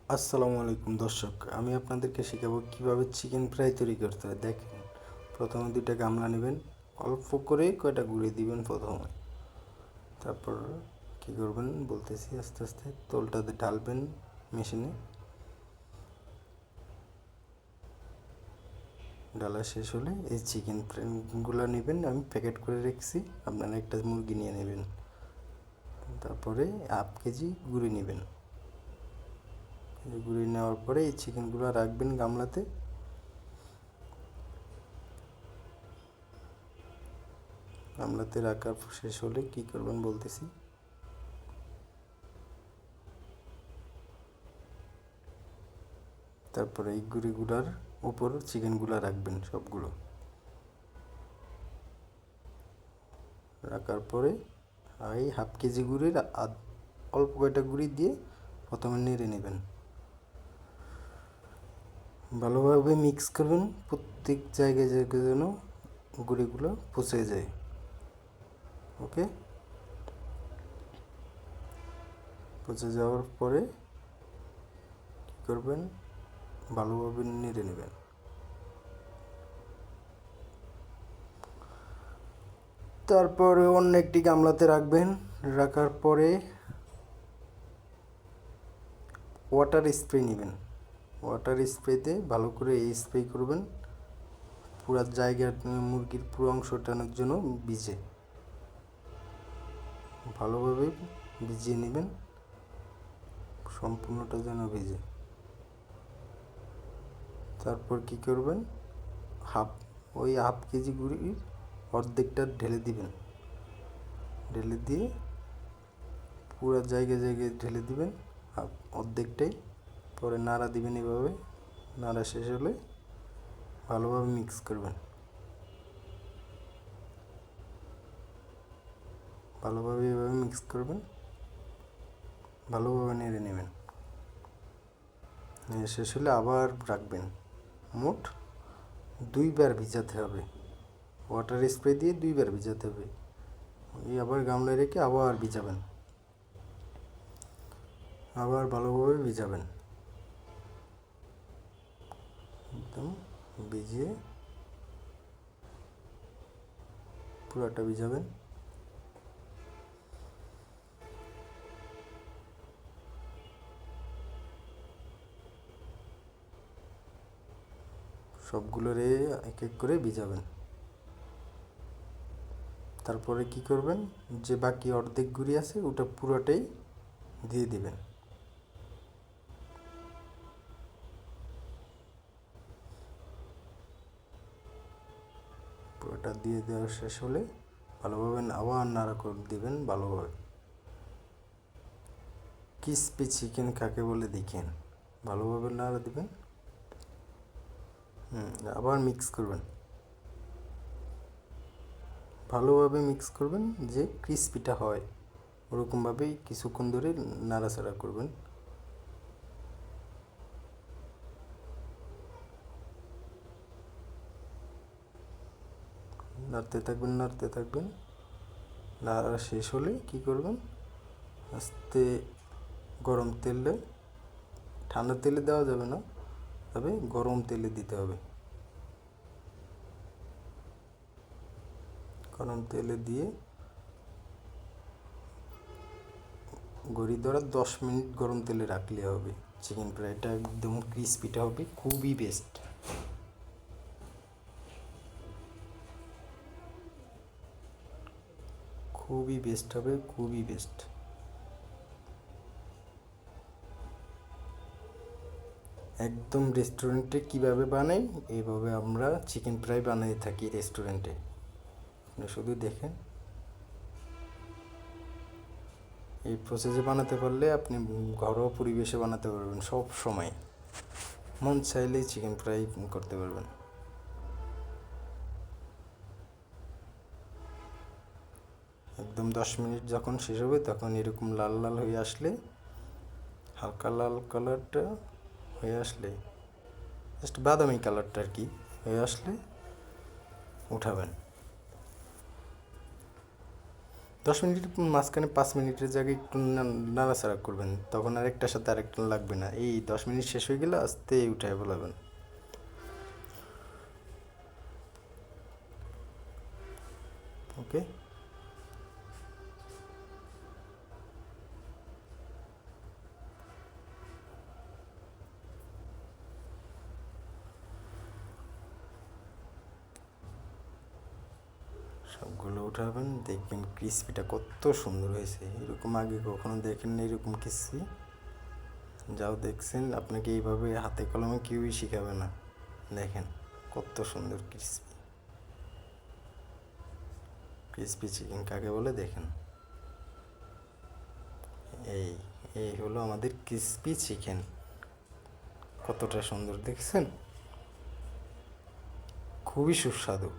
আসসালামু আলাইকুম দর্শক, আমি আপনাদেরকে শেখাবো কিভাবে চিকেন ফ্রাই তৈরি করতে হয়। দেখেন, প্রথমে দুইটা গামলা নেবেন, অল্প করে কয়টা গুঁড়ি দিবেন প্রথমে। তারপর কি করবেন বলতেছি, আস্তে আস্তে তোলটাতে ঢালবেন মেশিনে। ডালা শেষ হলে এই চিকেনগুলো নেবেন, আমি প্যাকেট করে রেখেছি, আপনারা একটা মুরগি নিয়ে নেবেন। তারপরে 1/2 কেজি গুঁড়ি নেবেন। গুঁড়ি নেওয়ার পরে এই চিকেনগুলো রাখবেন গামলাতে। গামলাতে রাখা শেষ হলে কি করবেন বলতেছি। তারপরে এই গুঁড়িগুলার উপর চিকেনগুলো রাখবেন সবগুলো। রাখার পরে এই 1/2 কেজি গুঁড়ির অল্প কয়টা গুঁড়ি দিয়ে প্রথমে নেড়ে নেবেন, ভালোভাবে মিক্স করবেন, প্রত্যেক জায়গায় জায়গায় যেন গুঁড়িগুলো পচে যায়। ওকে, পচে যাওয়ার পরে কী করবেন, ভালোভাবে নেড়ে নেবেন। তারপরে অন্য একটি গামলাতে রাখবেন। রাখার পরে ওয়াটার স্প্রে নেবেন। ওয়াটার স্প্রেতে ভালো করে এই স্প্রে করবেন পুরো জায়গার, মুরগির পুরো অংশটানোর জন্য ভিজে, ভালোভাবে ভিজিয়ে নেবেন, সম্পূর্ণটা যেন ভিজে। তারপর কি করবেন, ওই 1/2 কেজি গুঁড়ির অর্ধেকটা ঢেলে দিবেন। ঢেলে দিয়ে পুরো জায়গায় জায়গায় ঢেলে দিবেন অর্ধেকটাই। পরে নাড়া দিবেন এভাবে। নাড়া শেষ হলে ভালোভাবে মিক্স করবেন, ভালোভাবে এভাবে মিক্স করবেন, ভালোভাবে নেড়ে নেবেন। শেষ হলে আবার রাখবেন। মোট 2বার ভিজাতে হবে, ওয়াটার স্প্রে দিয়ে 2বার ভিজাতে হবে। এই আবার গামলায় রেখে আবার ভিজাবেন, আবার ভালোভাবে ভিজাবেন, একদম ভিজিয়ে পুরাটা ভিজাবেন। সবগুলোরে এক এক করে ভিজাবেন। তারপরে কি করবেন, যে বাকি অর্ধেক গুঁড়ি আছে ওটা পুরোটাই দিয়ে দিবেন। পুরোটা দিয়ে দেওয়া শেষ হলে ভালোভাবে আবার নাড়া করে দিবেন ভালোভাবে। ক্রিসপি চিকেন কাকে বলে দেখেন, ভালোভাবে নাড়া দিবেন। আবার মিক্স করবেন, ভালোভাবে মিক্স করবেন, যে ক্রিসপিটা হয় ওরকমভাবেই কিছুক্ষণ ধরে নাড়াচাড়া করবেন। নাড়তে থাকবেন, নাড়তে থাকবেন। নাড়া শেষ হলে কি করবেন, আস্তে গরম তেলে, ঠান্ডা তেলে দেওয়া যাবে না, তবে গরম তেলে দিতে হবে। গরম তেলে দিয়ে গড়ি ধরা 10 মিনিট গরম তেলে রাখলে হবে। চিকেন ফ্রাইটা একদম ক্রিসপিটা হবে, খুবই বেস্ট। খুবই বেস্ট হবে, খুবই বেস্ট। একদম রেস্টুরেন্টে কিভাবে বানাই এইভাবে আমরা চিকেন ফ্রাই বানিয়ে থাকি রেস্টুরেন্টে। আপনি শুধু দেখেন, এই প্রসেসে বানাতে পারলে আপনি ঘরোয়া পরিবেশে বানাতে পারবেন সব সময়, মন চাইলেই চিকেন ফ্রাই করতে পারবেন। একদম 10 মিনিট যখন শেষ হবে তখন এরকম লাল লাল হয়ে আসলে, হালকা লাল কালারটা হয়ে আসলে, জাস্ট বাদামি কালারটা আর কি হয়ে আসলে উঠাবেন। 10 মিনিট মাঝখানে 5 মিনিটের জায়গায় একটু নাড়াচাড়া করবেন, তখন আর একটার সাথে আরেকটা লাগবে না। এই 10 মিনিট শেষ হয়ে গেলে আস্তে উঠায় বলাবেন। ওকে, সবগুলো উঠাবেন, দেখবেন ক্রিসপিটা কত সুন্দর হয়েছে। এরকম আগে কখনো দেখেন না এরকম ক্রিসপি। যাও দেখছেন, আপনাকে এইভাবে হাতে কলমে কেউই শিখাবে না। দেখেন কত সুন্দর ক্রিসপি। ক্রিসপি চিকেন কাকে বলে দেখেন। এই এই হলো আমাদের ক্রিসপি চিকেন। কতটা সুন্দর দেখছেন, খুবই সুস্বাদু।